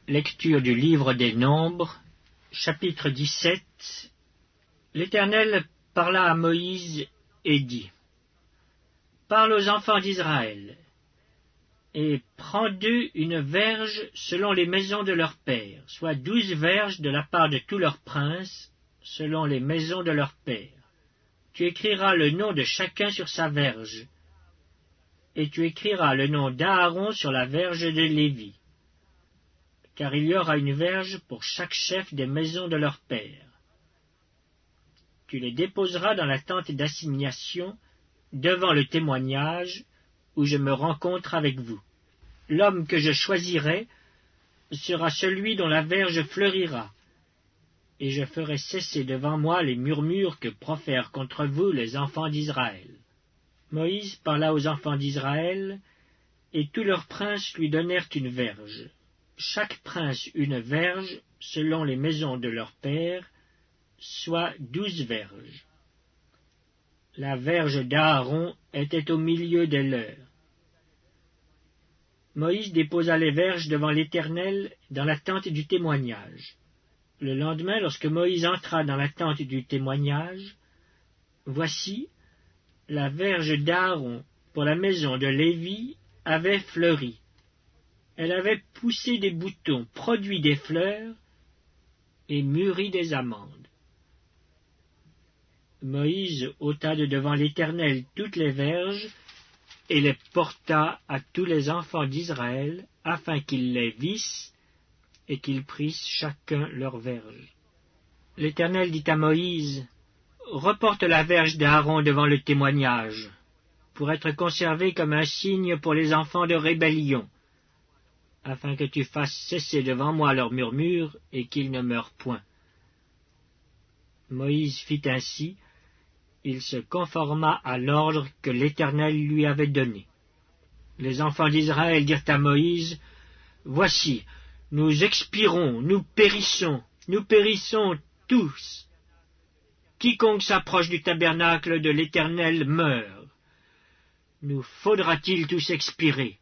Lecture du livre des Nombres, chapitre 17. L'Éternel parla à Moïse et dit : Parle aux enfants d'Israël, et prends d'eux une verge selon les maisons de leurs pères, soit 12 verges de la part de tous leurs princes, selon les maisons de leurs pères. Tu écriras le nom de chacun sur sa verge, et tu écriras le nom d'Aaron sur la verge de Lévi, car il y aura une verge pour chaque chef des maisons de leur père. Tu les déposeras dans la tente d'assignation, devant le témoignage, où je me rencontre avec vous. L'homme que je choisirai sera celui dont la verge fleurira, et je ferai cesser devant moi les murmures que profèrent contre vous les enfants d'Israël. Moïse parla aux enfants d'Israël, et tous leurs princes lui donnèrent une verge. Chaque prince une verge, selon les maisons de leur père, soit 12 verges. La verge d'Aaron était au milieu des leurs. Moïse déposa les verges devant l'Éternel dans la tente du témoignage. Le lendemain, lorsque Moïse entra dans la tente du témoignage, voici, la verge d'Aaron pour la maison de Lévi avait fleuri. Elle avait poussé des boutons, produit des fleurs et mûri des amandes. Moïse ôta de devant l'Éternel toutes les verges et les porta à tous les enfants d'Israël, afin qu'ils les vissent et qu'ils prissent chacun leur verge. L'Éternel dit à Moïse : Reporte la verge d'Aaron devant le témoignage, pour être conservée comme un signe pour les enfants de rébellion, afin que tu fasses cesser devant moi leurs murmures et qu'ils ne meurent point. Moïse fit ainsi, il se conforma à l'ordre que l'Éternel lui avait donné. Les enfants d'Israël dirent à Moïse : Voici, nous expirons, nous périssons tous. Quiconque s'approche du tabernacle de l'Éternel meurt. Nous faudra-t-il tous expirer ?